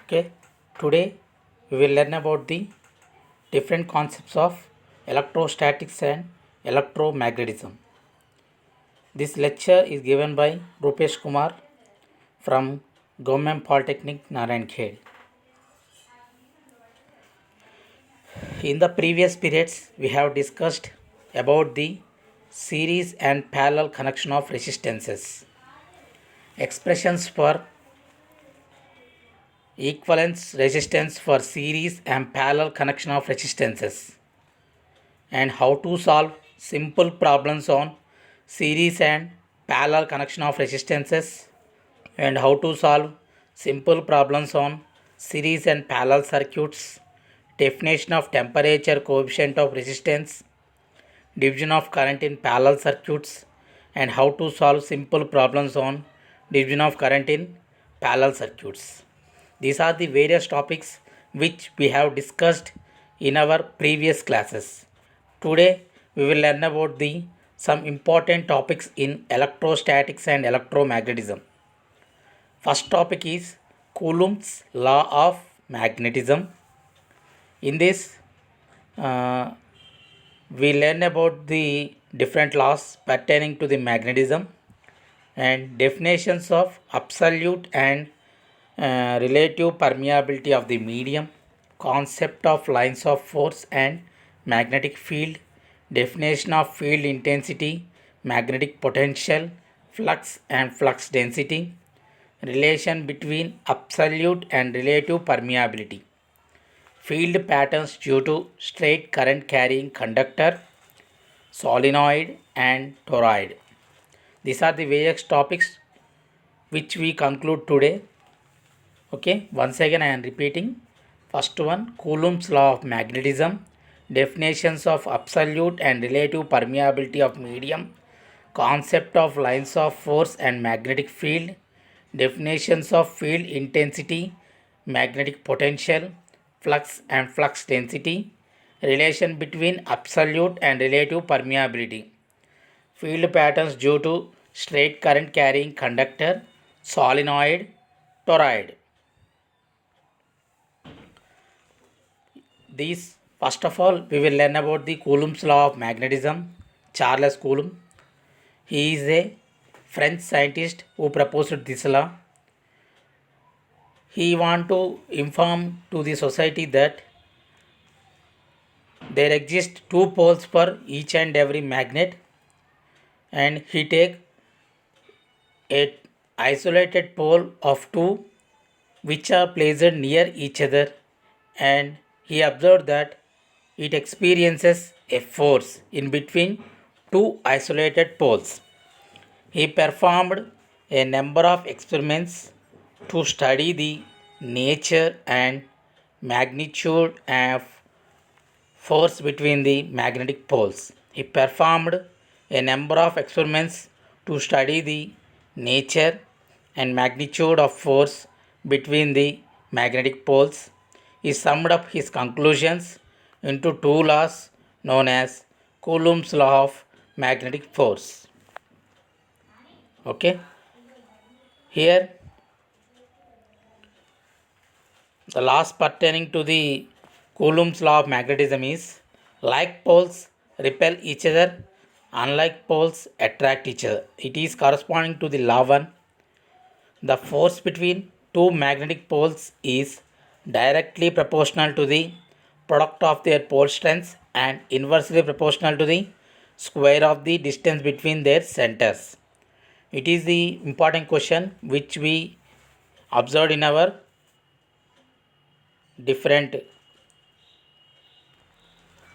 Okay, today we will learn about the different concepts of electrostatics and electromagnetism. This lecture is given by Rupesh Kumar from Government Polytechnic Narayankhed. In the previous periods, we have discussed about the series and parallel connection of resistances, expressions for equivalence resistance for series and parallel connection of resistances, and how to solve simple problems on series and parallel connection of resistances, and how to solve simple problems on series and parallel circuits, definition of temperature coefficient of resistance, division of current in parallel circuits, and how to solve simple problems on division of current in parallel circuits. These are the various topics which we have discussed in our previous classes. Today we will learn about the some important topics in electrostatics and electromagnetism. First topic is Coulomb's law of magnetism. In this, uh, we learn about the different laws pertaining to the magnetism and definitions of absolute and relative permeability of the medium, concept of lines of force and magnetic field, definition of field intensity, magnetic potential, flux and flux density, relation between absolute and relative permeability, field patterns due to straight current carrying conductor, solenoid and toroid. These are the various topics which we conclude today. Okay, once again I am repeating. First one, Coulomb's law of magnetism, definitions of absolute and relative permeability of medium, concept of lines of force and magnetic field, definitions of field intensity, magnetic potential, flux and flux density, relation between absolute and relative permeability, field patterns due to straight current carrying conductor, solenoid, toroid. These, first of all, we will learn about the Coulomb's law of magnetism. Charles Coulomb. He is a French scientist who proposed this law. He want to inform to the society that there exist two poles for each and every magnet, and he take a isolated pole of two which are placed near each other, and he observed that it experiences a force in between two isolated poles. He performed a number of experiments to study the nature and magnitude of force between the magnetic poles. He performed a number of experiments to study the nature and magnitude of force between the magnetic poles. He summed up his conclusions into two laws known as Coulomb's law of magnetic force. Okay, here the laws pertaining to the Coulomb's law of magnetism is like poles repel each other, unlike poles attract each other. It is corresponding to the law 1. The force between two magnetic poles is directly proportional to the product of their pole strengths and inversely proportional to the square of the distance between their centers. It is the important question which we observed in our different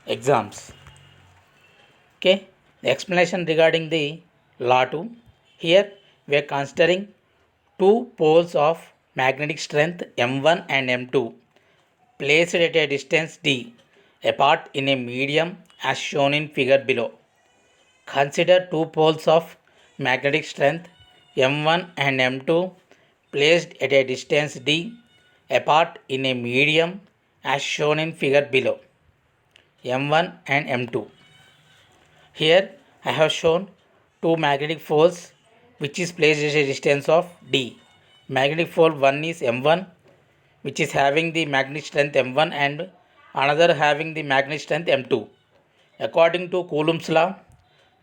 exams. Okay, the explanation regarding the law 2. Here we are considering two poles of magnetic strength M1 and M2 placed at a distance d apart in a medium as shown in figure below. Consider two poles of magnetic strength M1 and M2 placed at a distance d apart in a medium as shown in figure below. M1 and M2. Here I have shown two magnetic poles which is placed at a distance of d. Magnetic pole 1 is M1, which is having the magnetic strength m1 and another having the magnetic strength m2. According to Coulomb's law,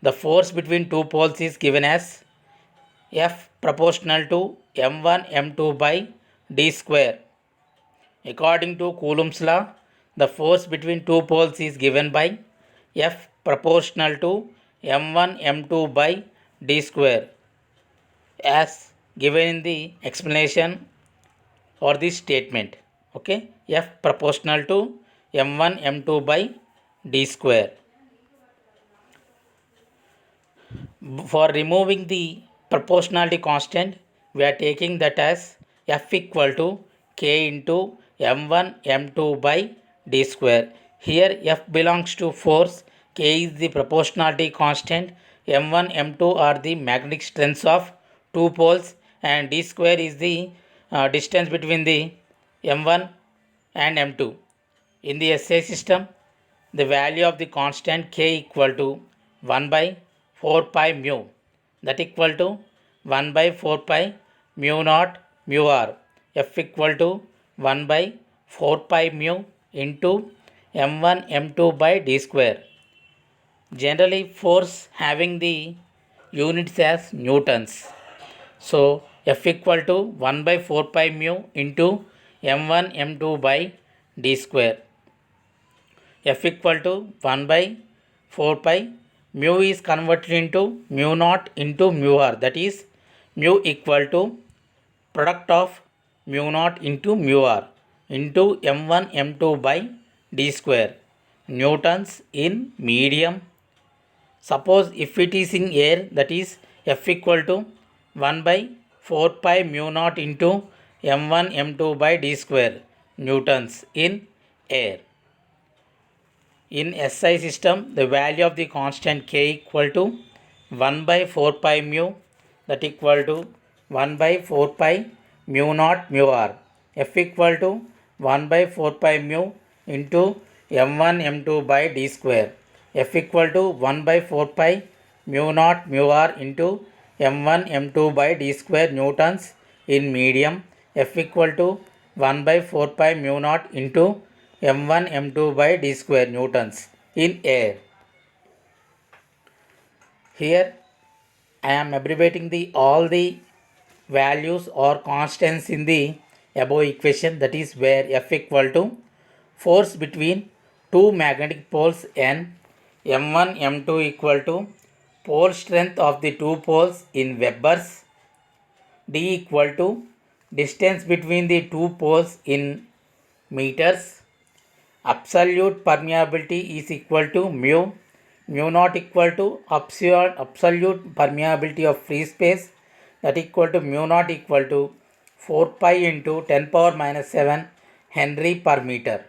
the force between two poles is given as F proportional to m1 m2 by d square. According to Coulomb's law, the force between two poles is given by F proportional to m1 m2 by d square, as given in the explanation for this statement. Okay, F proportional to m1 m2 by d square. For removing the proportionality constant, we are taking that as F equal to K into m1 m2 by d square. Here F belongs to force, K is the proportionality constant, m1 m2 are the magnetic strengths of two poles, and d square is the distance between the m1 and m2. In the SI system, the value of the constant K equal to 1 by 4 pi mu, that equal to 1 by 4 pi mu naught mu r. F equal to 1 by 4 pi mu into m1 m2 by d square. Generally, force having the units as newtons. So F equal to 1 by 4 pi mu into m1 m2 by d square. F equal to 1 by 4 pi, mu is converted into mu naught into mu r, that is mu equal to product of mu naught into mu r into m1 m2 by d square, newtons in medium. Suppose if it is in air, that is F equal to 1 by 4 pi mu naught into m1 m2 by d square, newtons in air. In SI system, the value of the constant K equal to 1 by 4 pi mu, that equal to 1 by 4 pi mu naught mu r. F equal to 1 by 4 pi mu into m1 m2 by d square. F equal to 1 by 4 pi mu naught mu r into m1 m2 by d square, newtons in medium. F equal to 1 by 4 pi mu naught into m1 m2 by d square, newtons in air. Here I am abbreviating the all the values or constants in the above equation, that is where F equal to force between two magnetic poles N, m1 m2 equal to pole strength of the two poles in Webers, D equal to distance between the two poles in meters, absolute permeability is equal to mu naught equal to absolute permeability of free space, that equal to mu naught equal to 4 pi into 10 power minus 7 Henry per meter.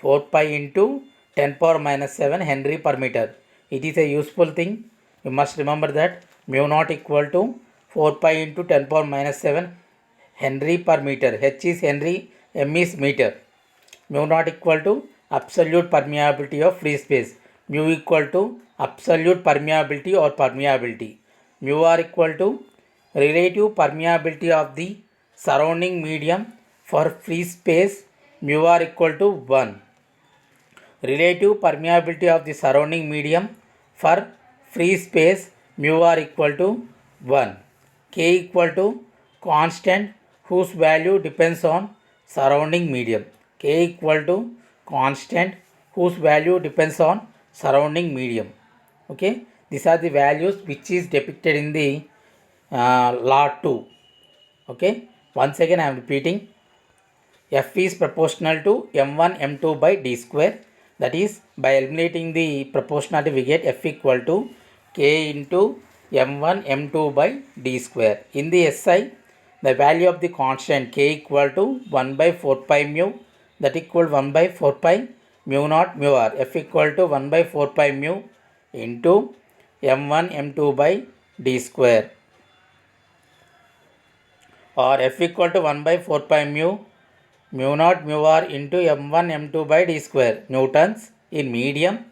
4 pi into 10 power minus 7 Henry per meter. It is a useful thing. You must remember that mu naught equal to 4 pi into 10 power minus 7 Henry per meter. H is Henry, M is meter. Mu naught equal to absolute permeability of free space. Mu equal to absolute permeability or permeability. Mu r equal to relative permeability of the surrounding medium for free space. Mu r equal to 1. Relative permeability of the surrounding medium for free space. Mu r equal to 1. K equal to constant whose value depends on surrounding medium. K equal to constant whose value depends on surrounding medium. Okay, these are the values which is depicted in the law 2. Okay, once again I am repeating. F is proportional to m1 m2 by d square, that is by eliminating the proportionality we get F equal to K into m1 m2 by d square. In the SI, the value of the constant K equal to 1 by 4 pi mu, that equal 1 by 4 pi mu naught mu r. F equal to 1 by 4 pi mu into m1 m2 by d square, or F equal to 1 by 4 pi mu naught mu r into m1 m2 by d square, newtons in medium,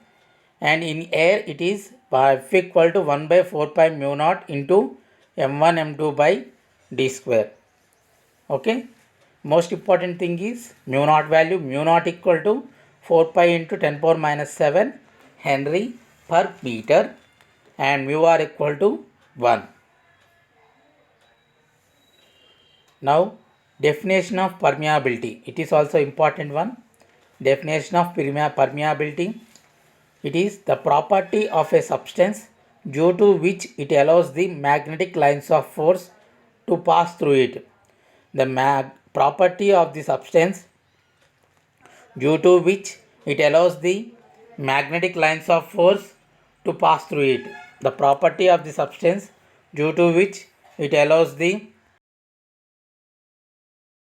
and in air it is F equal to 1 by 4 pi mu naught into m1 m2 by d square. Okay, Most important thing is mu naught value. Mu naught equal to 4 pi into 10 power minus 7 Henry per meter, and mu r equal to 1. Now definition of permeability. It is also important one. Definition of permeability. It is the property of a substance due to which it allows the magnetic lines of force to pass through it. The property of the substance due to which it allows the magnetic lines of force to pass through it. The property of the substance due to which it allows the